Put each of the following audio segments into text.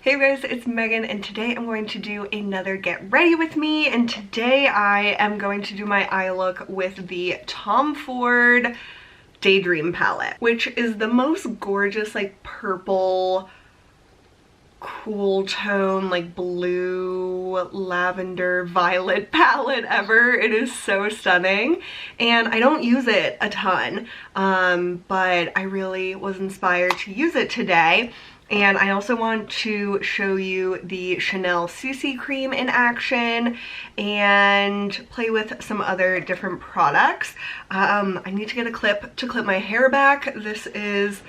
Hey guys, it's Megan and today I'm going to do another get ready with me, and today I am going to do my eye look with the Tom Ford Daydream Palette, which is the most gorgeous like purple cool tone like blue lavender violet palette ever. It is so stunning and I don't use it a ton, but I really was inspired to use it today. And I also want to show you the Chanel CC cream in action and play with some other different products. I need to get a clip to clip my hair back. This is,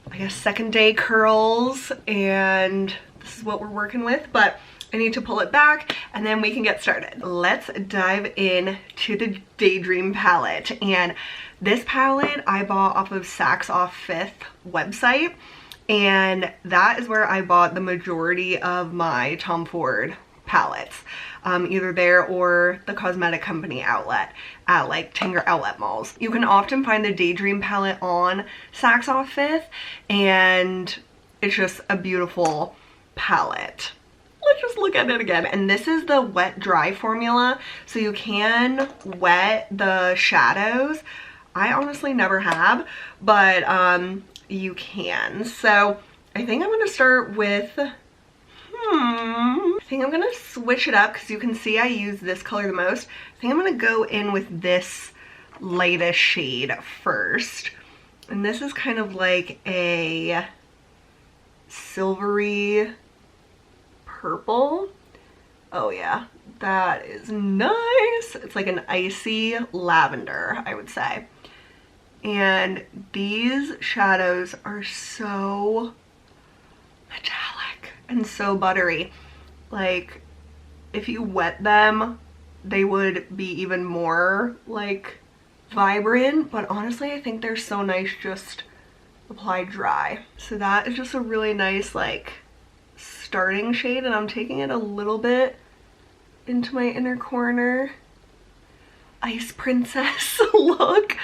I guess, second day curls, and this is what we're working with, but I need to pull it back and then we can get started. Let's dive in to the Daydream palette. And this palette I bought off of Saks Off Fifth website. And that is where I bought the majority of my Tom Ford palettes, either there or the cosmetic company outlet at like Tanger outlet malls. You can often find the Daydream palette on Saks Off Fifth, and it's just a beautiful palette. Let's just look at it again. And this is the wet dry formula, so you can wet the shadows. I honestly never have, but you can. So I think I'm gonna start with I think I'm gonna switch it up because you can see I use this color the most. I think I'm gonna go in with this lightest shade first, and this is kind of like a silvery purple. Oh yeah, that is nice. It's like an icy lavender, I would say. And these shadows are so metallic and so buttery. Like, if you wet them, they would be even more like vibrant, but honestly I think they're so nice just applied dry. So that is just a really nice like starting shade, and I'm taking it a little bit into my inner corner. Ice princess look.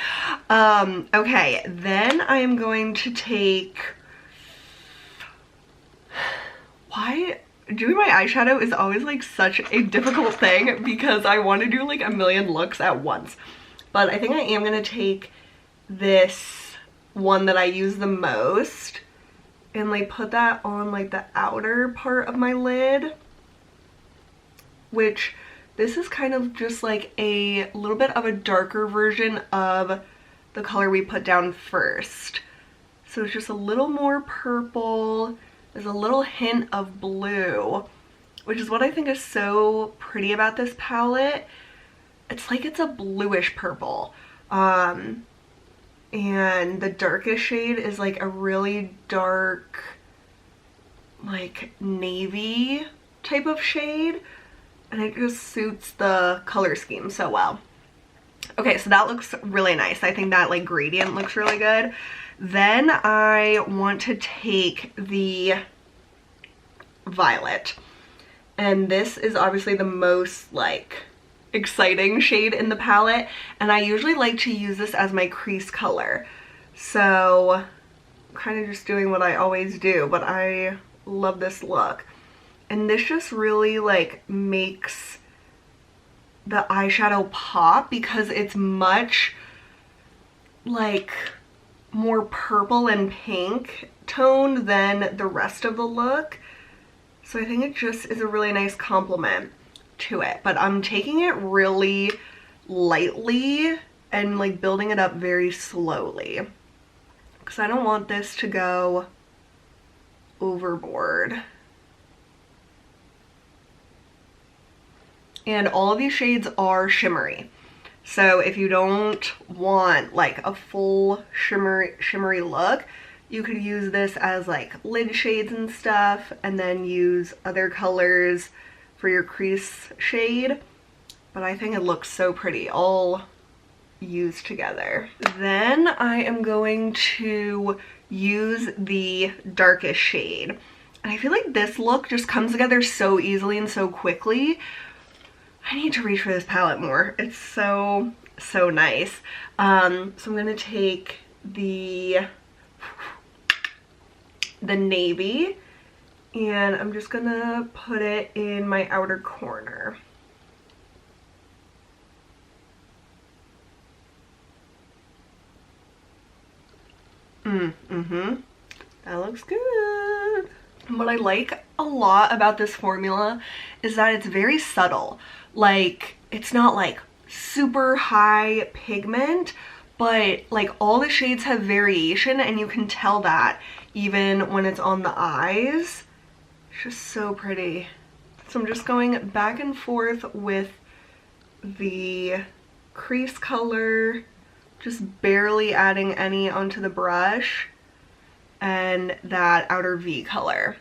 Okay, then I am going to take, why doing my eyeshadow is always like such a difficult thing because I want to do like a million looks at once, but I think I am gonna take this one that I use the most and like put that on like the outer part of my lid, which this is kind of just like a little bit of a darker version of the color we put down first. So it's just a little more purple. There's a little hint of blue, which is what I think is so pretty about this palette. It's like it's a bluish purple. And the darkest shade is like a really dark, like navy type of shade. And it just suits the color scheme so well. Okay, so that looks really nice. I think that like gradient looks really good. Then I want to take the violet. And this is obviously the most like exciting shade in the palette. And I usually like to use this as my crease color. So I'm kind of just doing what I always do, but I love this look. And this just really like makes the eyeshadow pop because it's much like more purple and pink toned than the rest of the look. So I think it just is a really nice complement to it. But I'm taking it really lightly and like building it up very slowly because I don't want this to go overboard. And all of these shades are shimmery. So if you don't want like a full shimmery look, you could use this as like lid shades and stuff, and then use other colors for your crease shade. But I think it looks so pretty all used together. Then I am going to use the darkest shade. And I feel like this look just comes together so easily and so quickly. I need to reach for this palette more. It's so nice. So I'm gonna take the navy And I'm just gonna put it in my outer corner. That looks good. What I like a lot about this formula is that it's very subtle. Like, it's not like super high pigment, but like all the shades have variation, and you can tell that even when it's on the eyes. It's just so pretty. So I'm just going back and forth with the crease color, just barely adding any onto the brush, and that outer V color.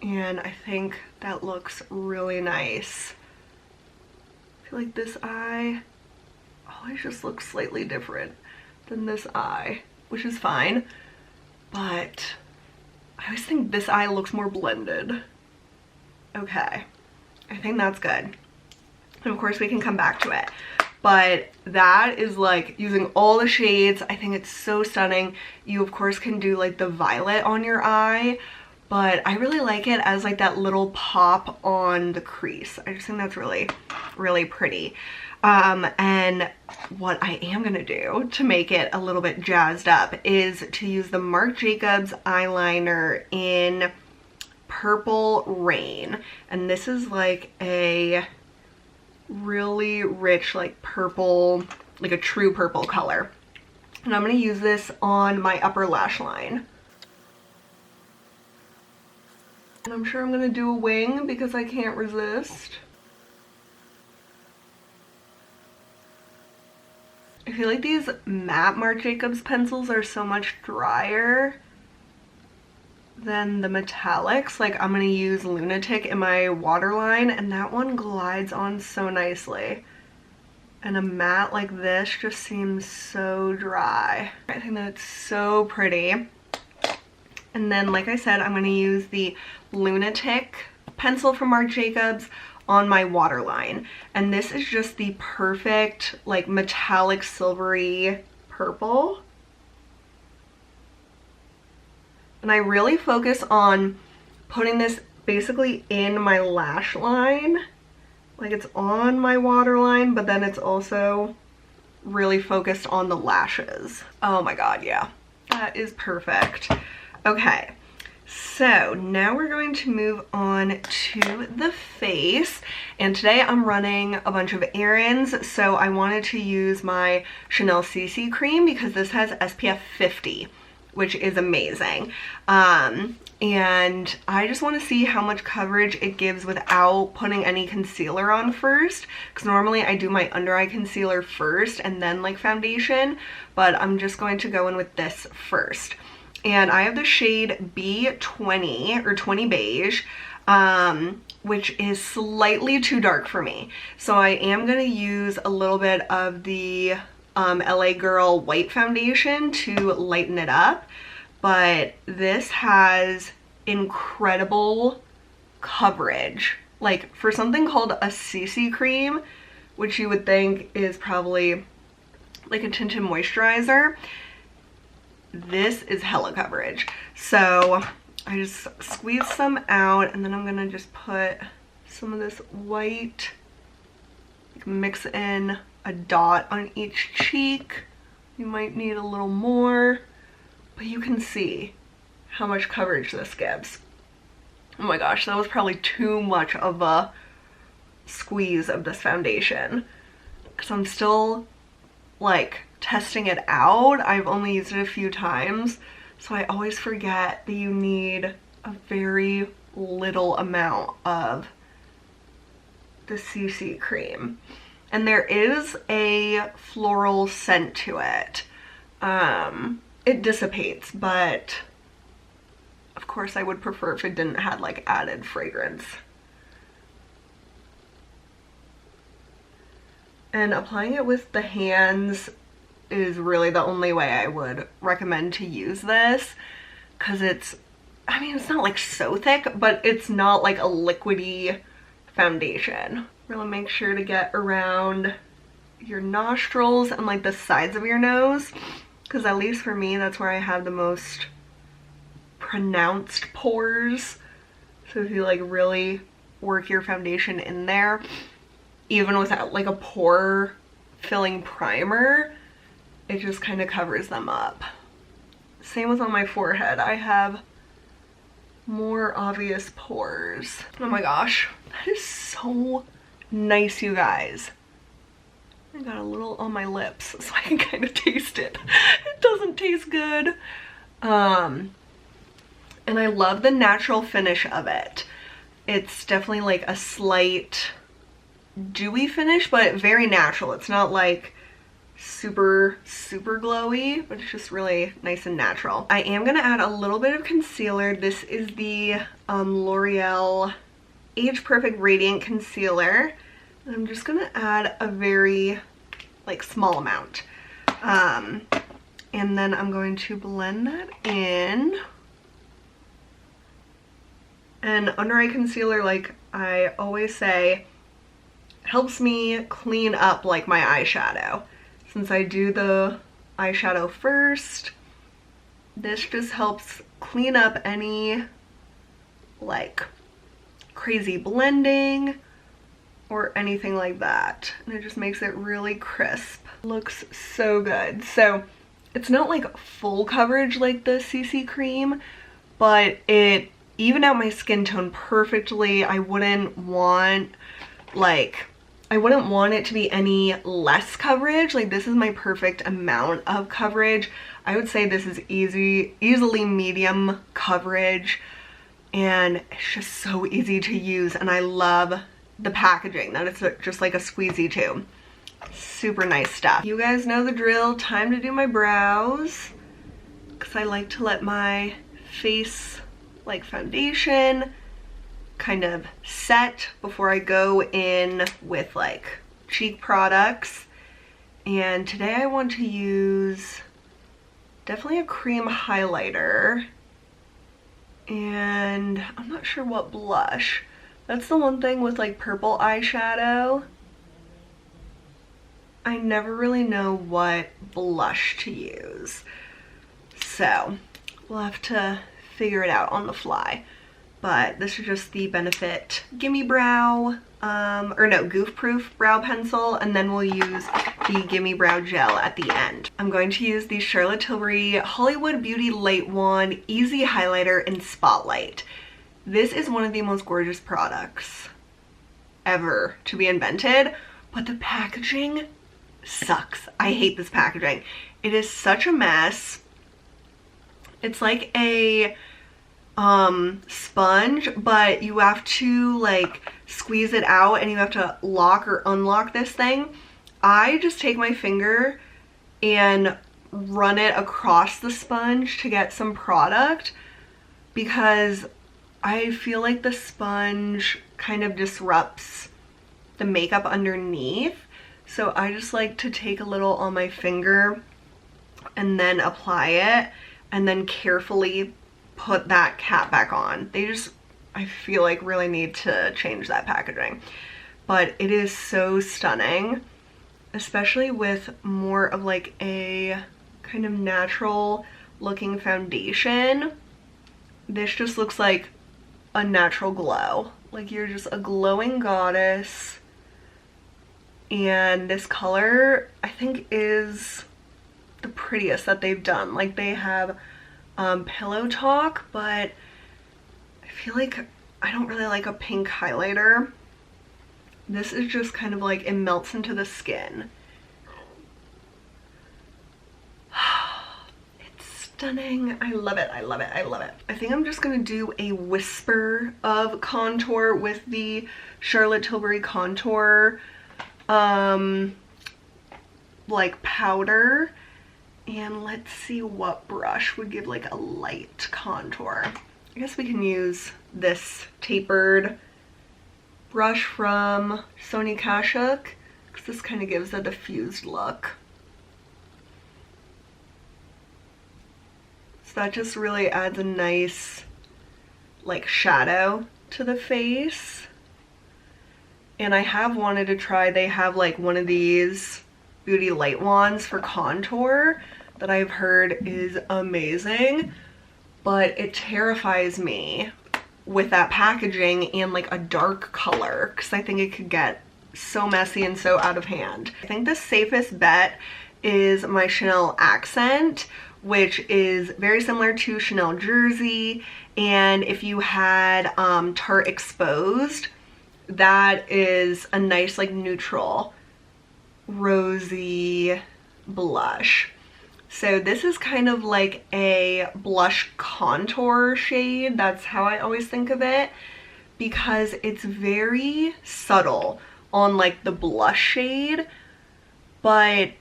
And I think that looks really nice. I feel like this eye always just looks slightly different than this eye, which is fine, but I always think this eye looks more blended. Okay, I think that's good. And of course we can come back to it. But that is like using all the shades. I think it's so stunning. You of course can do like the violet on your eye, but I really like it as like that little pop on the crease. I just think that's really, really pretty. And what I am gonna do to make it a little bit jazzed up is to use the Marc Jacobs eyeliner in Purple Rain. And this is like a really rich like purple, like a true purple color. And I'm going to use this on my upper lash line. And I'm sure I'm going to do a wing because I can't resist. I feel like these matte Marc Jacobs pencils are so much drier than the metallics. Like, I'm gonna use Lunatic in my waterline, and that one glides on so nicely. And a matte like this just seems so dry. I think that's so pretty. And then, like I said, I'm gonna use the Lunatic pencil from Marc Jacobs on my waterline. And this is just the perfect, like, metallic silvery purple. And I really focus on putting this basically in my lash line. Like, it's on my waterline, but then it's also really focused on the lashes. Oh my god, yeah. That is perfect. Okay, so now we're going to move on to the face. And today I'm running a bunch of errands, so I wanted to use my Chanel CC cream because this has SPF 50. Which is amazing. And I just want to see how much coverage it gives without putting any concealer on first, because normally I do my under eye concealer first and then like foundation, but I'm just going to go in with this first. And I have the shade B20 or 20 beige, which is slightly too dark for me. So I am going to use a little bit of the LA Girl white foundation to lighten it up, but this has incredible coverage. Like, for something called a CC cream, which you would think is probably like a tinted moisturizer, this is hella coverage. So I just squeeze some out, and then I'm gonna just put some of this white, mix in a dot on each cheek. You might need a little more, but you can see how much coverage this gives. Oh my gosh, that was probably too much of a squeeze of this foundation because I'm still like testing it out. I've only used it a few times, so I always forget that you need a very little amount of the CC cream. And there is a floral scent to it. It dissipates, but of course I would prefer if it didn't have like added fragrance. And applying it with the hands is really the only way I would recommend to use this, because it's, I mean, it's not like so thick, but it's not like a liquidy foundation. Really make sure to get around your nostrils and like the sides of your nose, because at least for me, that's where I have the most pronounced pores. So if you like really work your foundation in there, even without like a pore filling primer, it just kind of covers them up. Same with on my forehead. I have more obvious pores. Oh my gosh, that is so nice, you guys. I got a little on my lips so I can kind of taste it. It doesn't taste good. And I love the natural finish of it. It's definitely like a slight dewy finish, but very natural. It's not like super glowy, but it's just really nice and natural. I am gonna add a little bit of concealer. This is the L'Oreal Age Perfect Radiant Concealer. I'm just gonna add a very like small amount. And then I'm going to blend that in. And under eye concealer, like I always say, helps me clean up like my eyeshadow. Since I do the eyeshadow first, this just helps clean up any like crazy blending or anything like that. And it just makes it really crisp. Looks so good. So it's not like full coverage like the CC cream, but it evened out my skin tone perfectly. I wouldn't want it to be any less coverage. Like this is my perfect amount of coverage. I would say this is easily medium coverage, and it's just so easy to use, and I love the packaging, that it's just like a squeezy tube. Super nice stuff. You guys know the drill. Time to do my brows, because I like to let my face like foundation kind of set before I go in with like cheek products. And today I want to use definitely a cream highlighter, and I'm not sure what blush. That's the one thing with like purple eyeshadow, I never really know what blush to use, so we'll have to figure it out on the fly. But this is just the Benefit GimMe Brow, Goof Proof Brow Pencil, and then we'll use the GimMe Brow Gel at the end. I'm going to use the Charlotte Tilbury Hollywood Beauty Light Wand Easy Highlighter in Spotlight. This is one of the most gorgeous products ever to be invented, but the packaging sucks. I hate this packaging. It is such a mess. It's like a sponge, but you have to like squeeze it out and you have to lock or unlock this thing. I just take my finger and run it across the sponge to get some product, because I feel like the sponge kind of disrupts the makeup underneath. So I just like to take a little on my finger and then apply it, and then carefully put that cap back on. They just, I feel like, really need to change that packaging. But it is so stunning, especially with more of like a kind of natural looking foundation. This just looks like a natural glow. Like you're just a glowing goddess. And this color, I think, is the prettiest that they've done. Like they have Pillow Talk, but I feel like I don't really like a pink highlighter. This is just kind of like, it melts into the skin. It's stunning. I love it. I love it. I love it. I think I'm just gonna do a whisper of contour with the Charlotte Tilbury contour like powder, and let's see what brush would give like a light contour. I guess we can use this tapered brush from Sony Kashuk, because this kind of gives a diffused look. So that just really adds a nice like shadow to the face. And I have wanted to try, they have like one of these beauty light wands for contour that I've heard is amazing, but it terrifies me with that packaging and like a dark color, because I think it could get so messy and so out of hand. I think the safest bet is my Chanel Accent, which is very similar to Chanel Jersey. And if you had Tarte Exposed, that is a nice like neutral rosy blush. So this is kind of like a blush contour shade. That's how I always think of it, because it's very subtle on like the blush shade, but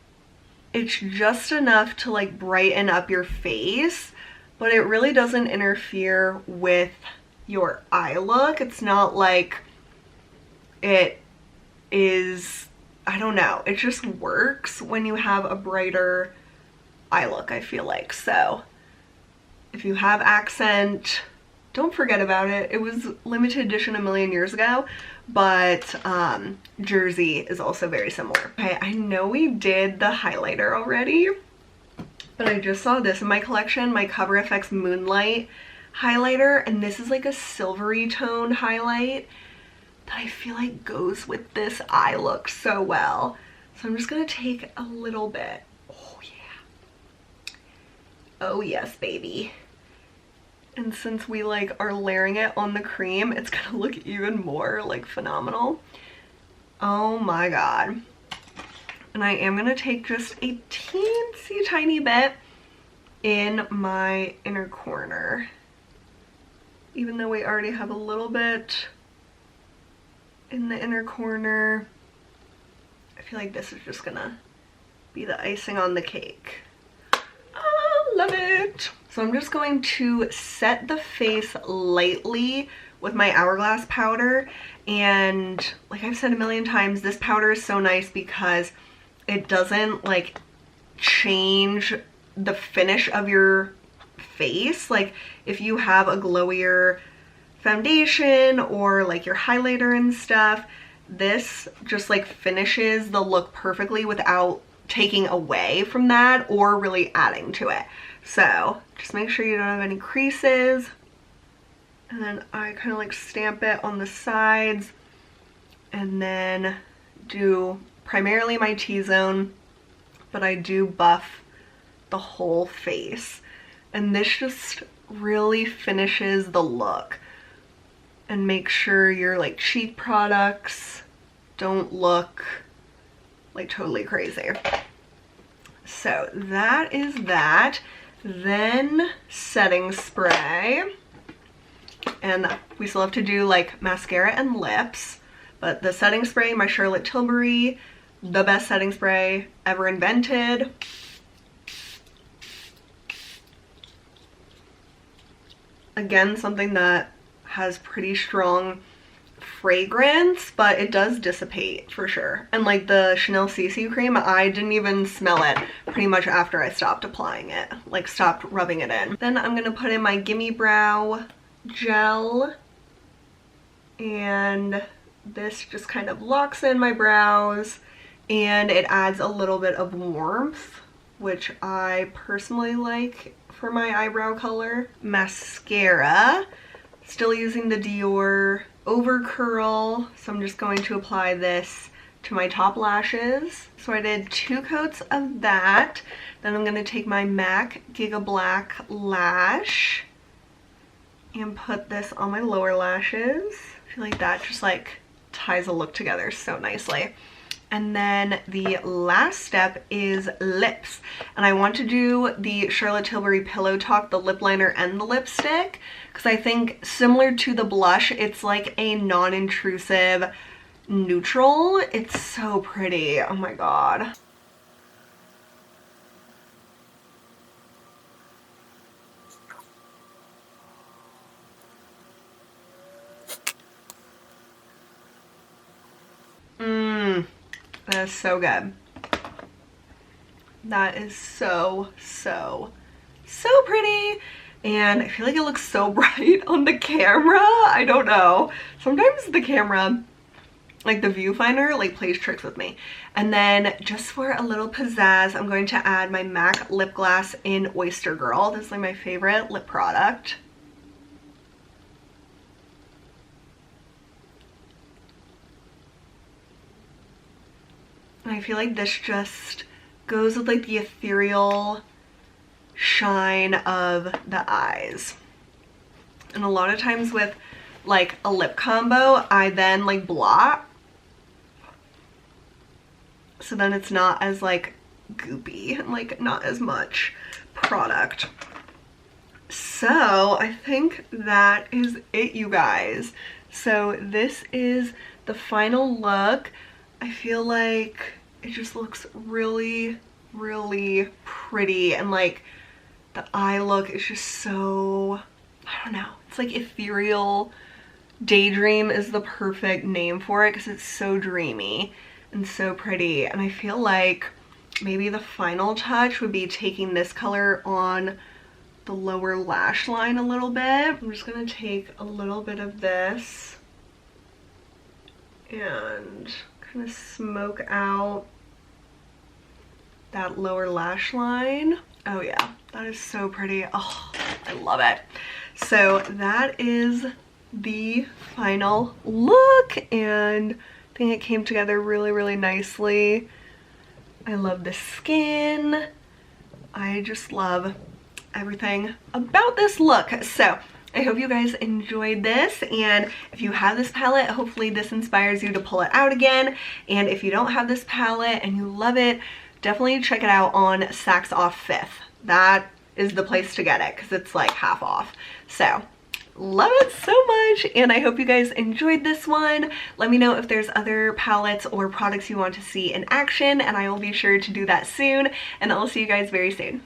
it's just enough to like brighten up your face, but it really doesn't interfere with your eye look. It's not like it is, I don't know, it just works when you have a brighter eye look, I feel like. So if you have Accent, don't forget about it. It was limited edition a million years ago, but Jersey is also very similar. Okay, I know we did the highlighter already, but I just saw this in my collection, my Cover FX Moonlight highlighter, and this is like a silvery tone highlight that I feel like goes with this eye look so well. So I'm just gonna take a little bit. Oh yeah. Oh yes, baby. And since we like are layering it on the cream, it's gonna look even more like phenomenal. Oh my god. And I am gonna take just a teensy tiny bit in my inner corner, even though we already have a little bit in the inner corner. I feel like this is just gonna be the icing on the cake. Oh, love it. So I'm just going to set the face lightly with my Hourglass powder. And like I've said a million times, this powder is so nice because it doesn't like change the finish of your face. Like if you have a glowier foundation or like your highlighter and stuff, this just like finishes the look perfectly without taking away from that or really adding to it. So just make sure you don't have any creases, and then I kind of like stamp it on the sides and then do primarily my T-zone, but I do buff the whole face, and this just really finishes the look. And make sure your like cheek products don't look like totally crazy. So that is that. Then setting spray, and we still have to do like mascara and lips, but the setting spray, my Charlotte Tilbury, the best setting spray ever invented. Again, something that has pretty strong fragrance, but it does dissipate for sure. And like the Chanel CC cream, I didn't even smell it pretty much after I stopped applying it, like stopped rubbing it in. Then I'm gonna put in my GimMe Brow Gel, and this just kind of locks in my brows and it adds a little bit of warmth, which I personally like for my eyebrow color. Mascara, still using the Dior Over Curl, so I'm just going to apply this to my top lashes. So I did 2 coats of that. Then I'm going to take my MAC Giga Black Lash and put this on my lower lashes. I feel like that just like ties a look together so nicely. And then the last step is lips. And I want to do the Charlotte Tilbury Pillow Talk, the lip liner and the lipstick, because I think similar to the blush, it's like a non-intrusive neutral. It's so pretty. Oh my god. That is so good. That is so pretty. And I feel like it looks so bright on the camera. I don't know. Sometimes the camera like the viewfinder like plays tricks with me. And then just for a little pizzazz, I'm going to add my MAC lip gloss in Oyster Girl. This is like my favorite lip product. And I feel like this just goes with like the ethereal shine of the eyes. And a lot of times with like a lip combo, I then like blot. So then it's not as like goopy and like not as much product. So I think that is it, you guys. So this is the final look. I feel like it just looks really, really pretty, and like the eye look is just so, I don't know, it's like ethereal. Daydream is the perfect name for it because it's so dreamy and so pretty. And I feel like maybe the final touch would be taking this color on the lower lash line a little bit. I'm just gonna take a little bit of this and kind of smoke out that lower lash line. Oh yeah, that is so pretty. Oh, I love it. So that is the final look, and I think it came together really, really nicely. I love the skin. I just love everything about this look. So I hope you guys enjoyed this, and if you have this palette, hopefully this inspires you to pull it out again. And if you don't have this palette and you love it, definitely check it out on Saks Off 5th. That is the place to get it because it's like half off. So love it so much, and I hope you guys enjoyed this one. Let me know if there's other palettes or products you want to see in action, and I will be sure to do that soon, and I'll see you guys very soon.